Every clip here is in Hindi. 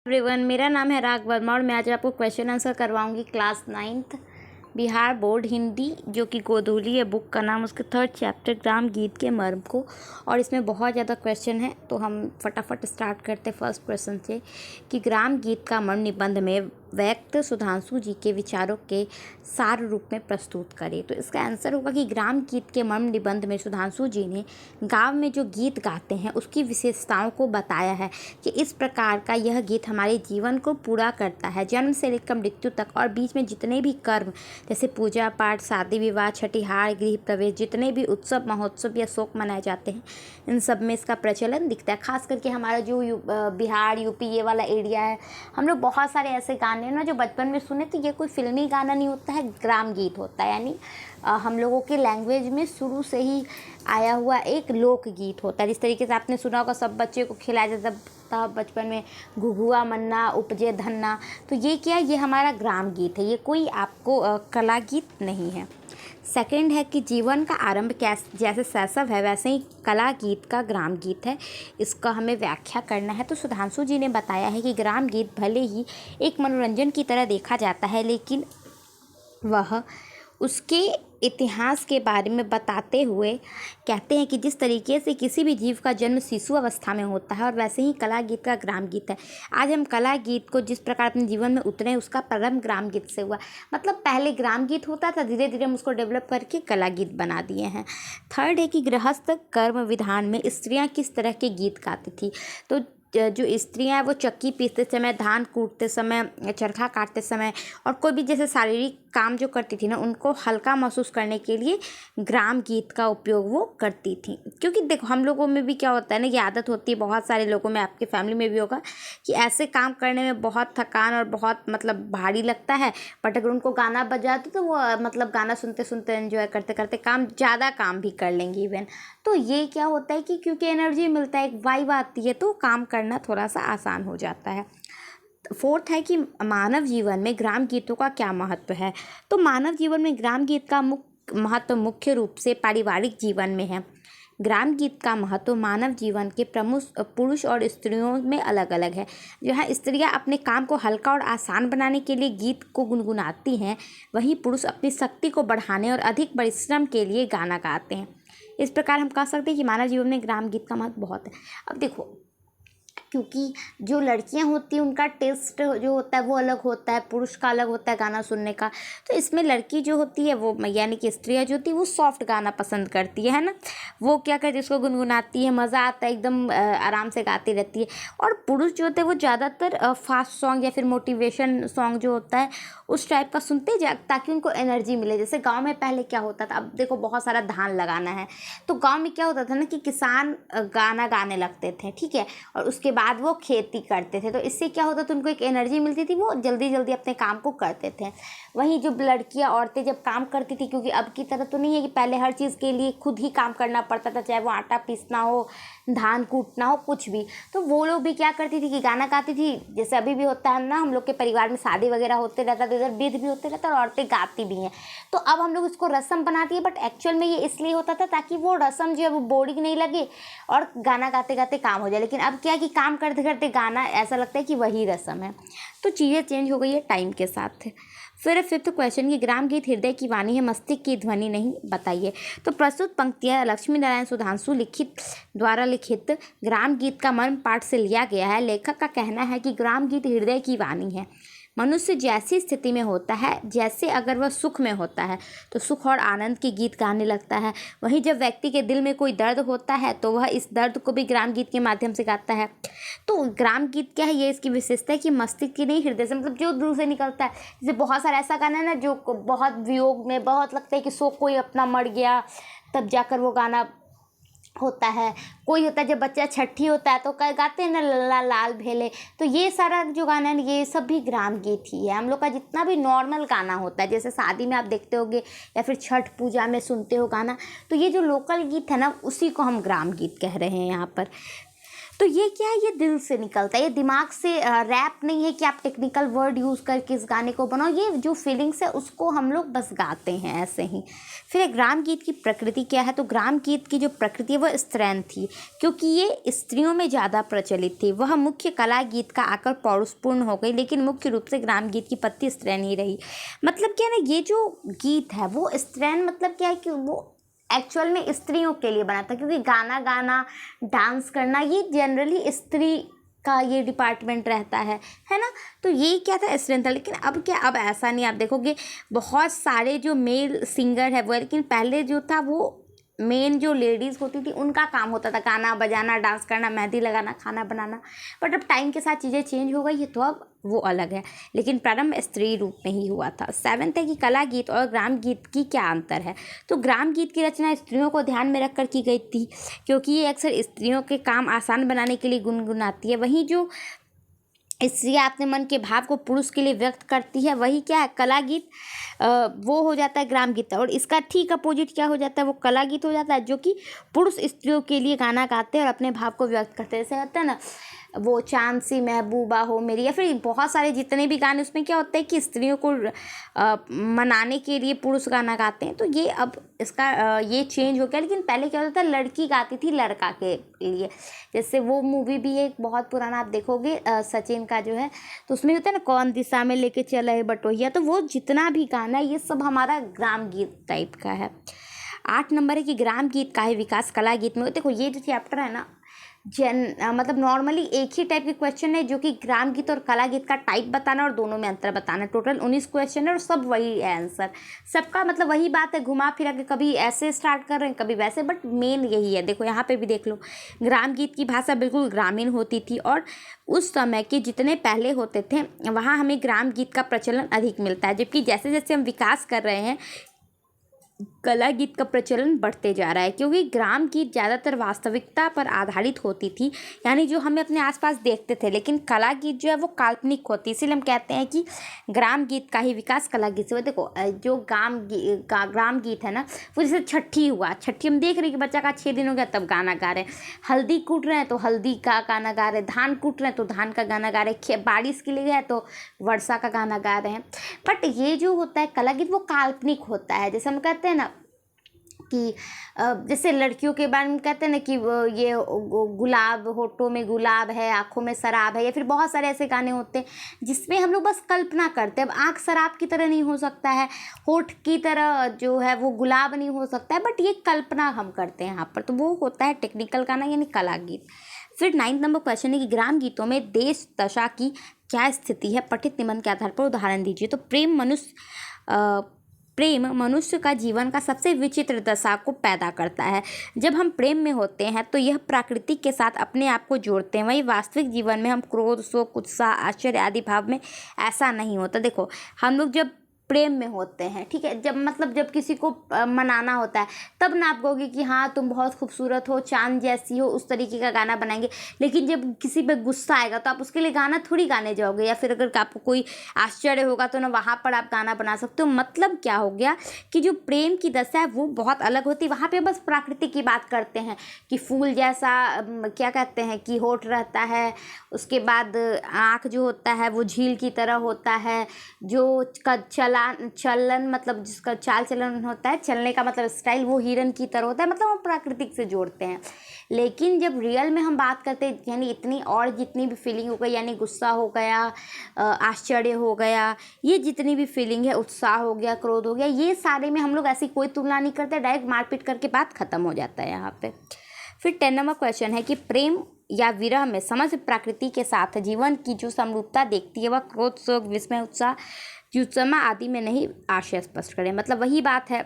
एवरीवन, मेरा नाम है राग वर्मा और मैं आज आपको क्वेश्चन आंसर करवाऊंगी class 9th Bihar board Hindi, जो कि गोधूली है बुक का नाम। उसके 3rd चैप्टर ग्राम गीत के मर्म को। और इसमें बहुत ज़्यादा क्वेश्चन है, तो हम फटाफट स्टार्ट करते हैं फर्स्ट क्वेश्चन से कि ग्राम गीत का मर्म निबंध में व्यक्त सुधांशु जी के विचारों के सार रूप में प्रस्तुत करें। तो इसका आंसर होगा कि ग्राम गीत के मर्म निबंध में सुधांशु जी ने गाँव में जो गीत गाते हैं उसकी विशेषताओं को बताया है कि इस प्रकार का यह गीत हमारे जीवन को पूरा करता है, जन्म से लेकर मृत्यु तक, और बीच में जितने भी कर्म जैसे पूजा पाठ, शादी विवाह, छठिहार, गृह प्रवेश, जितने भी उत्सव महोत्सव या शोक मनाए जाते हैं, इन सब में इसका प्रचलन दिखता है। खास करके हमारा जो बिहार यूपी ये वाला एरिया है, हम लोग बहुत सारे ऐसे गाने हैं ना जो बचपन में सुने, तो ये कोई फिल्मी गाना नहीं होता है, ग्राम गीत होता है। यानी हम लोगों के लैंग्वेज में शुरू से ही आया हुआ एक लोक गीत होता है। जिस तरीके से आपने सुना होगा सब बच्चे को खिलाया जाता था बचपन में, घुघुआ मन्ना उपजे धन्ना, तो ये क्या, ये हमारा ग्राम गीत है, ये कोई आपको कला गीत नहीं है। सेकंड है कि जीवन का आरंभ जैसे शैशव है वैसे ही कला गीत का ग्राम गीत है, इसका हमें व्याख्या करना है। तो सुधांशु जी ने बताया है कि ग्राम गीत भले ही एक मनोरंजन की तरह देखा जाता है, लेकिन वह उसके इतिहास के बारे में बताते हुए कहते हैं कि जिस तरीके से किसी भी जीव का जन्म शिशु अवस्था में होता है, और वैसे ही कला गीत का ग्राम गीत है। आज हम कला गीत को जिस प्रकार अपने जीवन में उतरे, उसका प्रारंभ ग्राम गीत से हुआ। मतलब पहले ग्राम गीत होता था, धीरे धीरे हम उसको डेवलप करके कला गीत बना दिए हैं। थर्ड है कि गृहस्थ कर्म विधान में स्त्रियाँ किस तरह के गीत गाती थी। तो जो स्त्रियां हैं वो चक्की पीसते समय, धान कूटते समय, चरखा काटते समय, और कोई भी जैसे शारीरिक काम जो करती थी ना, उनको हल्का महसूस करने के लिए ग्राम गीत का उपयोग वो करती थी। क्योंकि देखो हम लोगों में भी क्या होता है ना, ये आदत होती है, बहुत सारे लोगों में, आपके फैमिली में भी होगा कि ऐसे काम करने में बहुत थकान और बहुत मतलब भारी लगता है, बट अगर उनको गाना बजा दो तो वो मतलब गाना सुनते सुनते एंजॉय करते करते ज़्यादा काम भी कर लेंगे इवन। तो ये क्या होता है कि क्योंकि एनर्जी मिलता है, एक वाइब आती है, तो काम करना थोड़ा सा आसान हो जाता है। फोर्थ है कि मानव जीवन में ग्राम गीतों का क्या महत्व है। तो मानव जीवन में ग्राम गीत का महत्व मुख्य रूप से पारिवारिक जीवन में है। ग्राम गीत का महत्व मानव जीवन के प्रमुख पुरुष और स्त्रियों में अलग अलग है। जहाँ स्त्रियाँ अपने काम को हल्का और आसान बनाने के लिए गीत को गुनगुनाती हैं, वहीं पुरुष अपनी शक्ति को बढ़ाने और अधिक परिश्रम के लिए गाना गाते हैं। इस प्रकार हम कह सकते हैं कि मानव जीवन में ग्राम गीत का महत्व बहुत है। अब देखो, क्योंकि जो लड़कियां होती हैं उनका टेस्ट जो होता है वो अलग होता है, पुरुष का अलग होता है गाना सुनने का। तो इसमें लड़की जो होती है वो, यानी कि स्त्रियां जो होती है वो सॉफ्ट गाना पसंद करती है ना, वो क्या करती है, उसको गुनगुनाती है, मज़ा आता है, एकदम आराम से गाती रहती है। और पुरुष जो होते हैं वो ज़्यादातर फास्ट सॉन्ग या फिर मोटिवेशन सॉन्ग जो होता है उस टाइप का सुनते हैं, ताकि उनको एनर्जी मिले। जैसे गाँव में पहले क्या होता था, अब देखो बहुत सारा धान लगाना है, तो गाँव में क्या होता था ना कि किसान गाना गाने लगते थे, ठीक है, और उसके बाद वो खेती करते थे, तो इससे क्या होता था, उनको एक एनर्जी मिलती थी, वो जल्दी जल्दी अपने काम को करते थे। वहीं जो लड़कियां औरतें जब काम करती थी, क्योंकि अब की तरह तो नहीं है कि पहले हर चीज़ के लिए खुद ही काम करना पड़ता था, चाहे वो आटा पीसना हो, धान कूटना हो, कुछ भी, तो वो लोग भी क्या करती थी कि गाना गाती थी। जैसे अभी भी होता है ना, हम लोग के परिवार में शादी वगैरह होते रहता है, इधर विध भी होते रहता है और औरतें गाती भी हैं। तो अब हम लोग इसको रस्म बनाती है, बट एक्चुअल में ये इसलिए होता था ताकि वो रस्म जो है वो बोरिंग नहीं लगे और गाना गाते गाते काम हो जाए। लेकिन अब क्या है कि काम करते करते गाना ऐसा लगता है कि वही रस्म है। तो चीज़ें चेंज हो गई है टाइम के साथ। फिर फिफ्थ क्वेश्चन की ग्राम गीत हृदय की वाणी है, मस्तिष्क की ध्वनि नहीं, बताइए। तो प्रस्तुत पंक्तियाँ लक्ष्मी नारायण सुधांशु द्वारा लिखित ग्राम गीत का मर्म पाठ से लिया गया है। लेखक का कहना है कि ग्राम गीत हृदय की वाणी है। मनुष्य जैसी स्थिति में होता है, जैसे अगर वह सुख में होता है तो सुख और आनंद के गीत गाने लगता है, वहीं जब व्यक्ति के दिल में कोई दर्द होता है तो वह इस दर्द को भी ग्राम गीत के माध्यम से गाता है। तो ग्राम गीत क्या है, ये इसकी विशेषता है कि मस्तिष्क की नहीं, हृदय से, मतलब जो दिल से निकलता है। जैसे बहुत सारा ऐसा गाना है ना जो बहुत वियोग में बहुत लगता है कि सो कोई अपना मर गया, तब जाकर वो गाना होता है। कोई होता है जब बच्चा छठी होता है तो गाते हैं ना लल्ला लाल भेले, तो ये सारा जो गाना है ये सब भी ग्राम गीत ही है। हम लोग का जितना भी नॉर्मल गाना होता है, जैसे शादी में आप देखते होगे या फिर छठ पूजा में सुनते हो गाना, तो ये जो लोकल गीत है ना उसी को हम ग्राम गीत कह रहे हैं यहाँ पर। तो ये क्या है, ये दिल से निकलता है, ये दिमाग से रैप नहीं है कि आप टेक्निकल वर्ड यूज़ करके इस गाने को बनाओ, ये जो फीलिंग्स है उसको हम लोग बस गाते हैं ऐसे ही। फिर ग्राम गीत की प्रकृति क्या है, तो ग्राम गीत की जो प्रकृति है वह स्त्रैण थी, क्योंकि ये स्त्रियों में ज़्यादा प्रचलित थी। वह मुख्य कला गीत का आकर पौरुषपूर्ण हो गई, लेकिन मुख्य रूप से ग्राम गीत की पत्ती स्त्रैण ही रही। मतलब क्या है ना, ये जो गीत है वो स्त्रैण, मतलब क्या है कि वो एक्चुअल में स्त्रियों के लिए बना था, क्योंकि गाना गाना, डांस करना ये जनरली स्त्री का ये डिपार्टमेंट रहता है ना। तो ये क्या था, स्त्रीण था। लेकिन अब क्या, अब ऐसा नहीं, आप देखोगे बहुत सारे जो मेल सिंगर है वो, लेकिन पहले जो था वो मेन जो लेडीज़ होती थी उनका काम होता था गाना बजाना, डांस करना, मेहंदी लगाना, खाना बनाना। बट अब टाइम के साथ चीज़ें चेंज हो गई है, तो अब वो अलग है, लेकिन प्रारंभ स्त्री रूप में ही हुआ था। 7th है कि कला गीत और ग्राम गीत की क्या अंतर है। तो ग्राम गीत की रचना स्त्रियों को ध्यान में रखकर की गई थी, क्योंकि ये अक्सर स्त्रियों के काम आसान बनाने के लिए गुनगुनाती है। वहीं जो स्त्री अपने मन के भाव को पुरुष के लिए व्यक्त करती है, वही क्या है, कला गीत वो हो जाता है ग्राम गीत। और इसका ठीक अपोजिट क्या हो जाता है, वो कला गीत हो जाता है, जो कि पुरुष स्त्रियों के लिए गाना गाते हैं और अपने भाव को व्यक्त करते हैं। जैसे होता है ना, वो चांद सी महबूबा हो मेरी, या फिर बहुत सारे जितने भी गाने, उसमें क्या होता है कि स्त्रियों को मनाने के लिए पुरुष गाना गाते हैं। तो ये अब इसका ये चेंज हो गया। लेकिन पहले क्या होता था, लड़की गाती थी लड़का के लिए। जैसे वो मूवी भी एक बहुत पुराना आप देखोगे, सचिन का जो है, तो उसमें होता है ना, कौन दिशा में लेके चला है बटोहिया। तो वो जितना भी गाना है ये सब हमारा ग्राम गीत टाइप का है। 8 नंबर है कि ग्राम गीत का ही विकास कला गीत में। देखो ये जो चैप्टर है ना, मतलब नॉर्मली एक ही टाइप के क्वेश्चन है, जो कि ग्राम गीत और कला गीत का टाइप बताना और दोनों में अंतर बताना। टोटल 19 क्वेश्चन है और सब वही है आंसर, सबका मतलब वही बात है, घुमा फिरा के कभी ऐसे स्टार्ट कर रहे हैं कभी वैसे, बट मेन यही है। देखो यहाँ पे भी देख लो, ग्राम गीत की भाषा बिल्कुल ग्रामीण होती थी, और उस समय के जितने पहले होते थे वहाँ हमें ग्राम गीत का प्रचलन अधिक मिलता है, जबकि जैसे जैसे हम विकास कर रहे हैं कला गीत का प्रचलन बढ़ते जा रहा है, क्योंकि ग्राम गीत ज़्यादातर वास्तविकता पर आधारित होती थी, यानी जो हमें अपने आसपास देखते थे। लेकिन कला गीत जो है वो काल्पनिक होती, इसीलिए हम कहते हैं कि ग्राम गीत का ही विकास कला गीत से हुआ। देखो जो ग्राम गीत है ना, वो जैसे छठी हुआ, छठी हम देख रहे हैं कि बच्चा का 6 दिन हो गया तब गाना गा रहे हैं, हल्दी कूट रहे हैं तो हल्दी का गाना गा रहे हैं, धान कूट रहे हैं तो धान का गाना गा रहे हैं, बारिश के लिए गए तो वर्षा का गाना गा रहे हैं। बट ये जो होता है कला गीत, वो काल्पनिक होता है। जैसे हम कहते हैं ना कि जैसे लड़कियों के बारे में कहते हैं ना कि ये गुलाब, होठों में गुलाब है, आँखों में शराब है, या फिर बहुत सारे ऐसे गाने होते हैं जिसमें हम लोग बस कल्पना करते हैं। अब आँख शराब की तरह नहीं हो सकता है, होठ की तरह जो है वो गुलाब नहीं हो सकता है, बट ये कल्पना हम करते हैं यहाँ पर, तो वो होता है टेक्निकल गाना यानी कला गीत। फिर 9 नंबर क्वेश्चन है कि ग्राम गीतों में देश दशा की क्या स्थिति है, पठित निबंध के आधार पर उदाहरण दीजिए। तो प्रेम मनुष्य का जीवन का सबसे विचित्र दशा को पैदा करता है। जब हम प्रेम में होते हैं तो यह प्रकृति के साथ अपने आप को जोड़ते हैं, वहीं वास्तविक जीवन में हम क्रोध, शोक, उत्साह, आश्चर्य आदि भाव में ऐसा नहीं होता। देखो हम लोग जब प्रेम में होते हैं, ठीक है, जब किसी को मनाना होता है तब ना आप कहोगे कि हाँ तुम बहुत खूबसूरत हो, चांद जैसी हो, उस तरीके का गाना बनाएंगे। लेकिन जब किसी पे गुस्सा आएगा तो आप उसके लिए गाना थोड़ी गाने जाओगे, या फिर अगर आपको कोई आश्चर्य होगा तो ना वहाँ पर आप गाना बना सकते हो। मतलब क्या हो गया कि जो प्रेम की दशा है वो बहुत अलग होती है। वहाँ पर बस प्रकृति की बात करते हैं कि फूल जैसा क्या कहते हैं कि होठ रहता है, उसके बाद आँख जो होता है वो झील की तरह होता है, जो चलन मतलब जिसका चाल चलन होता है, चलने का मतलब स्टाइल, वो हिरन की तरह होता है। मतलब हम प्राकृतिक से जोड़ते हैं। लेकिन जब रियल में हम बात करते हैं, यानी इतनी और जितनी भी फीलिंग हो गई, यानी गुस्सा हो गया, आश्चर्य हो गया, ये जितनी भी फीलिंग है, उत्साह हो गया, क्रोध हो गया, ये सारे में हम लोग ऐसी कोई तुलना नहीं करते, डायरेक्ट मारपीट करके बात खत्म हो जाता है यहाँ पे। फिर 10 नंबर क्वेश्चन है कि प्रेम या विरह में समस्त प्रकृति के साथ जीवन की जो समरूपता देखती है वह क्रोध, शोक, विस्मय, उत्साह, जुत्समा आदि में नहीं, आशय स्पष्ट करें। मतलब वही बात है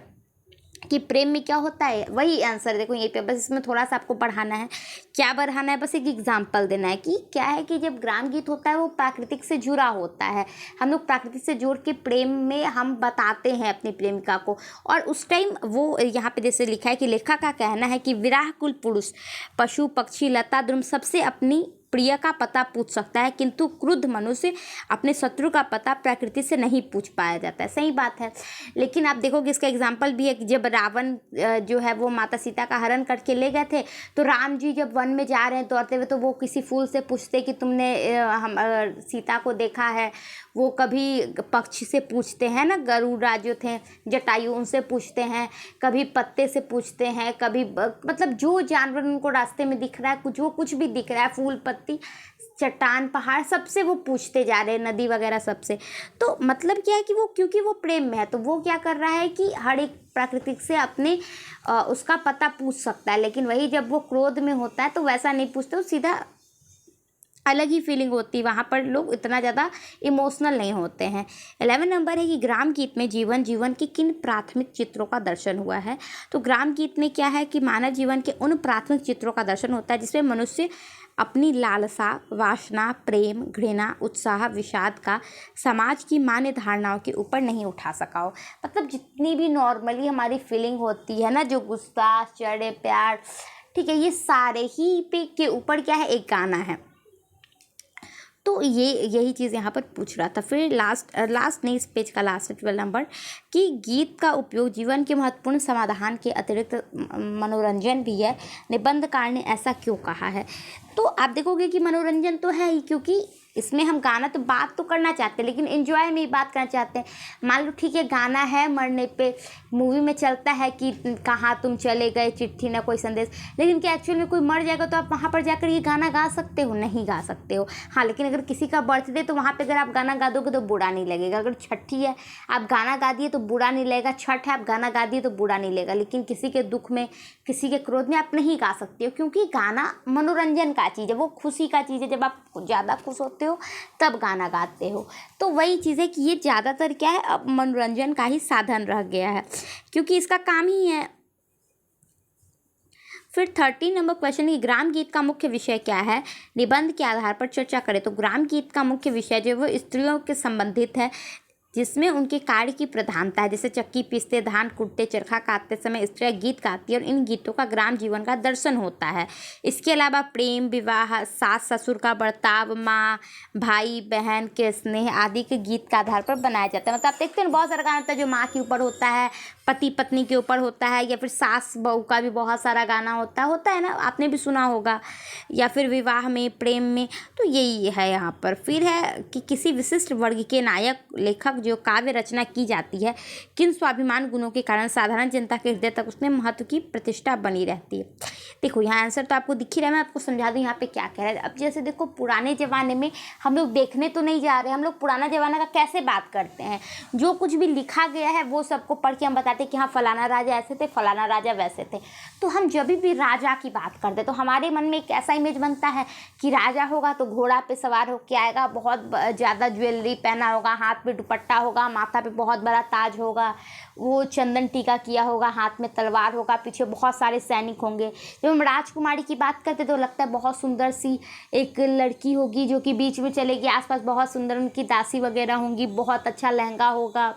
कि प्रेम में क्या होता है, वही आंसर देखो यहीं पे, बस इसमें थोड़ा सा आपको बढ़ाना है। क्या बढ़ाना है, बस एक एग्जाम्पल देना है कि क्या है कि जब ग्राम गीत होता है वो प्राकृतिक से जुड़ा होता है, हम लोग प्राकृतिक से जोड़ के प्रेम में हम बताते हैं अपनी प्रेमिका को। और उस टाइम वो यहाँ पे जैसे लिखा है कि लेखक का कहना है कि विराह कुल पुरुष, पशु, पक्षी, लता, द्रुम सबसे अपनी प्रिय का पता पूछ सकता है, किंतु क्रुद्ध मनुष्य अपने शत्रु का पता प्रकृति से नहीं पूछ पाया जाता है। सही बात है। लेकिन आप देखोगे इसका एग्जाम्पल भी है कि जब रावण जो है वो माता सीता का हरण करके ले गए थे, तो राम जी जब वन में जा रहे हैं दौड़ते हुए, तो वो किसी फूल से पूछते कि तुमने हम सीता को देखा है। वो कभी पक्षी से पूछते हैं ना, गरुड़ा जो थे जटायु, उनसे पूछते हैं, कभी पत्ते से पूछते हैं, कभी मतलब जो जानवर उनको रास्ते में दिख रहा है, कुछ भी दिख रहा है, फूल पत्ती चट्टान पहाड़ सबसे वो पूछते जा रहे हैं, नदी वगैरह सबसे। तो मतलब क्या है कि वो क्योंकि वो प्रेम में है, तो वो क्या कर रहा है कि हर एक प्राकृतिक से अपने उसका पता पूछ सकता है। लेकिन वही जब वो क्रोध में होता है तो वैसा नहीं पूछते, वो सीधा अलग ही फीलिंग होती है, वहाँ पर लोग इतना ज़्यादा इमोशनल नहीं होते हैं। 11 नंबर है कि ग्राम गीत में जीवन के किन प्राथमिक चित्रों का दर्शन हुआ है। तो ग्राम गीत में क्या है कि मानव जीवन के उन प्राथमिक चित्रों का दर्शन होता है जिसमें मनुष्य अपनी लालसा, वासना, प्रेम, घृणा, उत्साह, विषाद का समाज की मान्य धारणाओं के ऊपर नहीं उठा सका हो। मतलब जितनी भी नॉर्मली हमारी फीलिंग होती है ना, जो गुस्सा, चिढ़, प्यार, ठीक है, ये सारे ही पे के ऊपर क्या है, एक गाना है। तो यही चीज़ यहाँ पर पूछ रहा था। फिर लास्ट नहीं, इस पेज का लास्ट 12 नंबर कि गीत का उपयोग जीवन के महत्वपूर्ण समाधान के अतिरिक्त मनोरंजन भी है, निबंधकार ने ऐसा क्यों कहा है। तो आप देखोगे कि मनोरंजन तो है ही, क्योंकि इसमें हम गाना तो बात तो करना चाहते हैं, लेकिन एंजॉय में ही बात करना चाहते हैं। मान लो ठीक है, गाना है, मरने पे मूवी में चलता है कि कहाँ तुम चले गए, चिट्ठी ना कोई संदेश, लेकिन क्या एक्चुअल में कोई मर जाएगा तो आप वहाँ पर जाकर ये गाना गा सकते हो? नहीं गा सकते हो। हाँ, लेकिन अगर किसी का बर्थडे, तो वहाँ पे अगर आप गाना गा दोगे तो बुरा नहीं लगेगा। अगर छठी है, आप गाना गा दिए तो बुरा नहीं लगेगा। छठ है, आप गाना गा दिए तो बुरा नहीं लगेगा। लेकिन किसी के दुख में, किसी के क्रोध में आप नहीं गा सकते हो, क्योंकि गाना मनोरंजन का चीज़ है, वो खुशी का चीज़ है। जब आप ज़्यादा खुश होते हो तब गाना गाते हो। तो वही चीज़ है कि ये ज़्यादातर क्या है, अब मनोरंजन का ही साधन रह गया है, क्योंकि इसका काम ही है। फिर 13 नंबर क्वेश्चन है, ग्राम गीत का मुख्य विषय क्या है, निबंध के आधार पर चर्चा करें। तो ग्राम गीत का मुख्य विषय जो है वो स्त्रियों के संबंधित है, जिसमें उनके कार्य की प्रधानता है। जैसे चक्की पीसते, धान कूटते, चरखा काटते समय स्त्रियाँ गीत गाती है और इन गीतों का ग्राम जीवन का दर्शन होता है। इसके अलावा प्रेम, विवाह, सास ससुर का बर्ताव, माँ भाई बहन के स्नेह आदि के गीत का आधार पर बनाया जाता है। मतलब आप देखते हैं बहुत सारा गाना होता है जो माँ के ऊपर होता है, पति पत्नी के ऊपर होता है, या फिर सास बहू का भी बहुत सारा गाना होता है ना, आपने भी सुना होगा, या फिर विवाह में, प्रेम में। तो यही है यहाँ पर। फिर है कि किसी विशिष्ट वर्ग के नायक लेखक जो काव्य रचना की जाती है, किन स्वाभिमान गुणों के कारण साधारण जनता के हृदय तक उसमें महत्व की प्रतिष्ठा बनी रहती है। देखो यहाँ आंसर तो आपको दिख ही रहा है, मैं आपको समझा दूँ यहाँ पे क्या कह रहा है। अब जैसे देखो, पुराने ज़माने में हम लोग देखने तो नहीं जा रहे, हम लोग पुराना ज़माना का कैसे बात करते हैं, जो कुछ भी लिखा गया है वो सबको पढ़ के हम बताते हैं कि हाँ फलाना राजा ऐसे थे, फलाना राजा वैसे थे। तो हम जब भी राजा की बात करते तो हमारे मन में एक ऐसा इमेज बनता है कि राजा होगा तो घोड़ा पे सवार होके आएगा, बहुत ज़्यादा ज्वेलरी पहना होगा, हाथ में दुपट्टा होगा, माथा पे बहुत बड़ा ताज होगा, वो चंदन टीका किया होगा, हाथ में तलवार होगा, पीछे बहुत सारे सैनिक होंगे। जब हम राजकुमारी की बात करते तो लगता है बहुत सुंदर सी एक लड़की होगी जो कि बीच में चलेगी, आसपास बहुत सुंदर उनकी दासी वगैरह होंगी, बहुत अच्छा लहंगा होगा,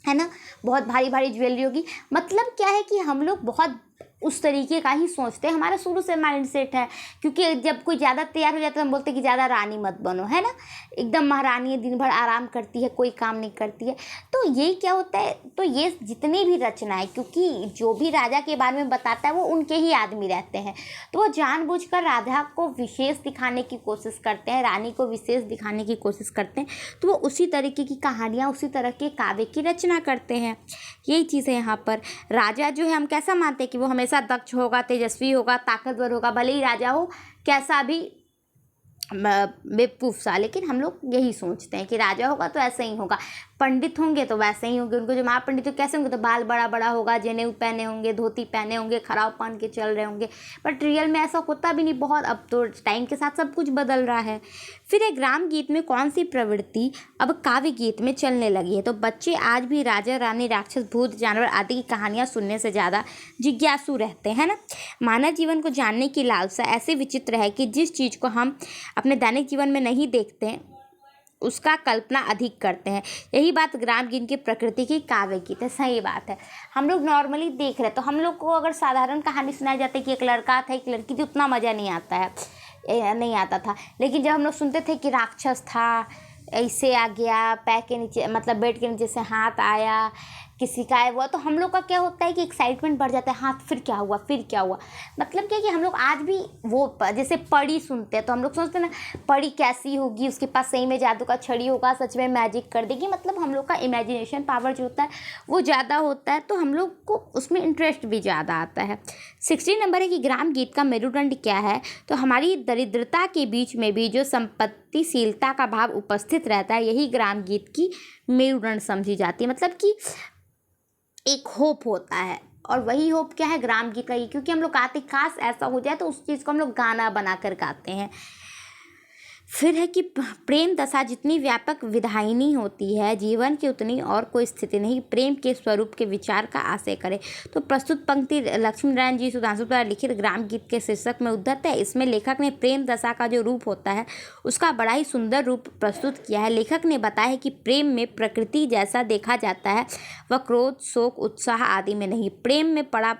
है ना, बहुत भारी भारी ज्वेलरी होगी। मतलब क्या है कि हम लोग बहुत उस तरीके का ही सोचते हैं, हमारा शुरू से माइंड सेट है। क्योंकि जब कोई ज़्यादा तैयार हो जाता है हम बोलते हैं कि ज़्यादा रानी मत बनो, है ना, एकदम महारानी है, दिन भर आराम करती है, कोई काम नहीं करती है। तो ये क्या होता है, तो ये जितनी भी रचना है, क्योंकि जो भी राजा के बारे में बताता है वो उनके ही आदमी रहते हैं, तो वो जानबूझकर राधा को विशेष दिखाने की कोशिश करते हैं, रानी को विशेष दिखाने की कोशिश करते हैं। तो वो उसी तरीके की कहानियाँ, उसी तरह के काव्य की रचना करते हैं। यही चीज़ है यहाँ पर। राजा जो है हम कैसा मानते हैं कि वो हमेशा दक्ष होगा, तेजस्वी होगा, ताकतवर होगा, भले ही राजा हो कैसा भी बेवकूफ़ सा, लेकिन हम लोग यही सोचते हैं कि राजा होगा तो ऐसे ही होगा, पंडित होंगे तो वैसे ही होंगे, उनको जो महापंडित तो कैसे होंगे, तो बाल बड़ा बड़ा होगा, जनेऊ पहने होंगे, धोती पहने होंगे, खराब पहन के चल रहे होंगे। बट रियल में ऐसा होता भी नहीं बहुत, अब तो टाइम के साथ सब कुछ बदल रहा है। फिर एक ग्राम गीत में कौन सी प्रवृत्ति अब काव्य गीत में चलने लगी है। तो बच्चे आज भी राजा रानी, राक्षस, भूत, जानवर आदि की कहानियाँ सुनने से ज़्यादा जिज्ञासु रहते हैं ना। मानव जीवन को जानने की लालसा ऐसे विचित्र है कि जिस चीज़ को हम अपने दैनिक जीवन में नहीं देखते हैं उसका कल्पना अधिक करते हैं। यही बात ग्राम गीत की प्रकृति की काव्य गीत है। सही बात है, हम लोग नॉर्मली देख रहे हैं तो हम लोग को अगर साधारण कहानी सुनाई जाती है कि एक लड़का था एक लड़की थी, उतना मज़ा नहीं आता है। नहीं आता था। लेकिन जब हम लोग सुनते थे कि राक्षस था, ऐसे आ गया, पैर के नीचे मतलब बेड के नीचे से हाथ आया, किसी का है वो, तो हम लोग का क्या होता है कि एक्साइटमेंट बढ़ जाता है, हाँ फिर क्या हुआ, फिर क्या हुआ। मतलब क्या कि हम लोग आज भी वो जैसे परी सुनते हैं तो हम लोग सोचते हैं ना परी कैसी होगी, उसके पास सही में जादू का छड़ी होगा, सच में मैजिक कर देगी। मतलब हम लोग का इमेजिनेशन पावर जो होता है वो ज़्यादा होता है, तो हम लोग को उसमें इंटरेस्ट भी ज़्यादा आता है। 16 नंबर है कि ग्राम गीत का मेरुदंड क्या है। तो हमारी दरिद्रता के बीच में भी जो संपत्तिशीलता का भाव उपस्थित रहता है, यही ग्राम गीत की मेरुदंड समझी जाती है। मतलब कि एक होप होता है, और वही होप क्या है, ग्राम गीत का ही, क्योंकि हम लोग गाते काश ऐसा हो जाए, तो उस चीज़ को हम लोग गाना बनाकर गाते हैं। फिर है कि प्रेम दशा जितनी व्यापक विधायिनी होती है, जीवन की उतनी और कोई स्थिति नहीं प्रेम के स्वरूप के विचार का आशय करे। तो प्रस्तुत पंक्ति लक्ष्मीनारायण जी सुधांशु द्वारा लिखित ग्राम गीत के शीर्षक में उद्धत है। इसमें लेखक ने प्रेम दशा का जो रूप होता है उसका बड़ा ही सुंदर रूप प्रस्तुत किया है। लेखक ने बताया है कि प्रेम में प्रकृति जैसा देखा जाता है, वह क्रोध, शोक, उत्साह आदि में नहीं। प्रेम में पड़ा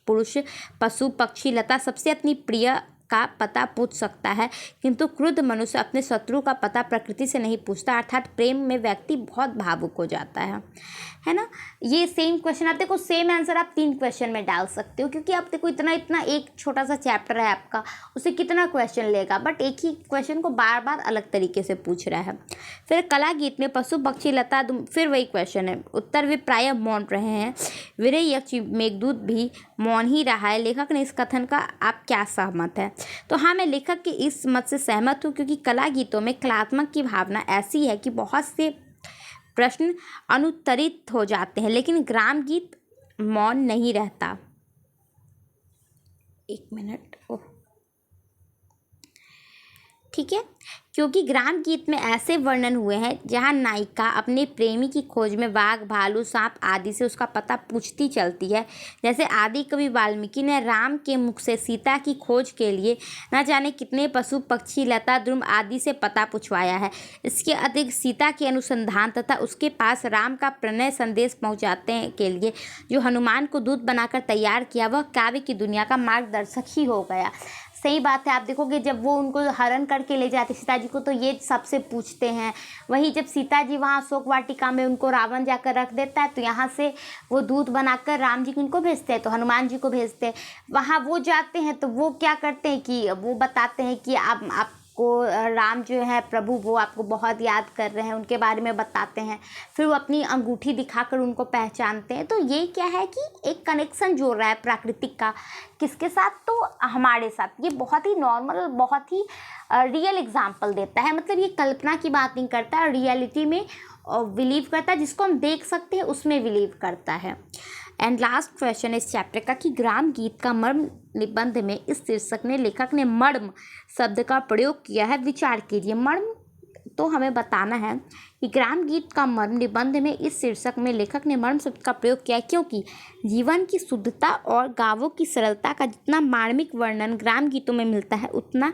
पुरुष, पशु, पक्षी, लता सबसे अपनी प्रिय का पता पूछ सकता है, किंतु क्रुद्ध मनुष्य अपने शत्रु का पता प्रकृति से नहीं पूछता। अर्थात प्रेम में व्यक्ति बहुत भावुक हो जाता है ना। ये सेम क्वेश्चन आप देखो, सेम आंसर आप 3 क्वेश्चन में डाल सकते हो, क्योंकि आप देखो इतना एक छोटा सा चैप्टर है आपका, उसे कितना क्वेश्चन लेगा, बट एक ही क्वेश्चन को बार बार अलग तरीके से पूछ रहा है। फिर कला गीत में पशु, पक्षी, लता, फिर वही क्वेश्चन है। उत्तर वे प्रायः मौन रहे हैं, विरह यक्ष मेघदूत भी मौन ही रहा है। लेखक ने इस कथन का आप क्या सहमत है? तो हाँ, मैं लेखक के इस मत से सहमत हूँ, क्योंकि कला गीतों में कलात्मक की भावना ऐसी है कि बहुत से प्रश्न अनुत्तरित हो जाते हैं, लेकिन ग्राम गीत मौन नहीं रहता। एक मिनट, ठीक है, क्योंकि ग्राम गीत में ऐसे वर्णन हुए हैं जहाँ नायिका अपने प्रेमी की खोज में बाघ, भालू, सांप आदि से उसका पता पूछती चलती है। जैसे आदि कवि वाल्मीकि ने राम के मुख से सीता की खोज के लिए न जाने कितने पशु, पक्षी, लता, द्रुम आदि से पता पूछवाया है। इसके अतिरिक्त सीता के अनुसंधान तथा उसके पास राम का प्रणय संदेश पहुँचाने के लिए जो हनुमान को दूत बनाकर तैयार किया, वह काव्य की दुनिया का मार्गदर्शक ही हो गया। सही बात है, आप देखोगे जब वो उनको हरण करके ले जाते सीता जी को, तो ये सबसे पूछते हैं। वहीं जब सीता जी वहाँ अशोक वाटिका में उनको रावण जाकर रख देता है, तो यहाँ से वो दूत बनाकर राम जी को उनको भेजते हैं, तो हनुमान जी को भेजते हैं। वहाँ वो जाते हैं तो वो क्या करते हैं कि वो बताते हैं कि आपको राम जो है प्रभु, वो आपको बहुत याद कर रहे हैं, उनके बारे में बताते हैं। फिर वो अपनी अंगूठी दिखाकर उनको पहचानते हैं। तो ये क्या है कि एक कनेक्शन जोड़ रहा है प्राकृतिक का, किसके साथ, तो हमारे साथ। ये बहुत ही नॉर्मल, बहुत ही रियल एग्जाम्पल देता है। मतलब ये कल्पना की बात नहीं करता, रियलिटी में बिलीव करता है, जिसको हम देख सकते हैं उसमें बिलीव करता है। एंड लास्ट क्वेश्चन इस चैप्टर का कि ग्राम गीत का मर्म निबंध में इस शीर्षक ने लेखक ने मर्म शब्द का प्रयोग किया है। विचार कीजिए। मर्म तो हमें बताना है कि ग्राम गीत का मर्म निबंध में इस शीर्षक में लेखक ने मर्म शब्द का प्रयोग किया है, क्योंकि जीवन की शुद्धता और गावों की सरलता का जितना मार्मिक वर्णन ग्राम गीतों में मिलता है, उतना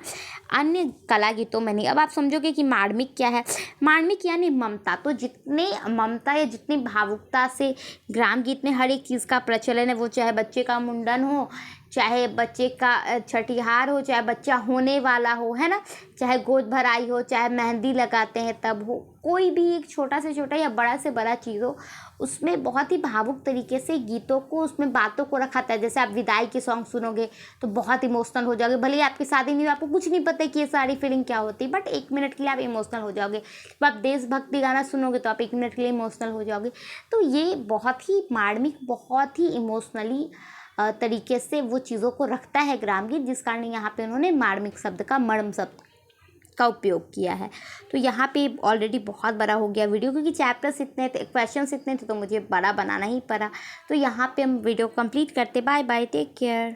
अन्य कला गीतों में नहीं। अब आप समझोगे कि मार्मिक क्या है। मार्मिक यानी ममता। तो जितने ममता या जितनी भावुकता से ग्राम गीत में हर एक चीज़ का प्रचलन है, वो चाहे बच्चे का मुंडन हो, चाहे बच्चे का छठिहार हो, चाहे बच्चा होने वाला हो, है ना, चाहे गोद भराई हो, चाहे मेहंदी लगाते हैं तब हो, कोई भी एक छोटा से छोटा या बड़ा से बड़ा चीज़ हो, उसमें बहुत ही भावुक तरीके से गीतों को, उसमें बातों को रखा था। जैसे आप विदाई के सॉन्ग सुनोगे तो बहुत इमोशनल हो जाओगे, भले ही आपकी शादी नहीं, आपको कुछ नहीं पता कि ये सारी फीलिंग क्या होती है, बट 1 मिनट के लिए आप इमोशनल हो जाओगे। जब आप देशभक्ति गाना सुनोगे तो आप 1 मिनट के लिए इमोशनल हो जाओगे। तो ये बहुत ही मार्मिक, बहुत ही इमोशनली तरीके से वो चीज़ों को रखता है ग्राम गीत, जिस कारण यहाँ पे उन्होंने मार्मिक शब्द का, मर्म शब्द का उपयोग किया है। तो यहाँ पे ऑलरेडी बहुत बड़ा हो गया वीडियो, क्योंकि चैप्टर्स इतने थे, क्वेश्चंस इतने थे, तो मुझे बड़ा बनाना ही पड़ा। तो यहाँ पे हम वीडियो कंप्लीट करते। Bye bye, take care.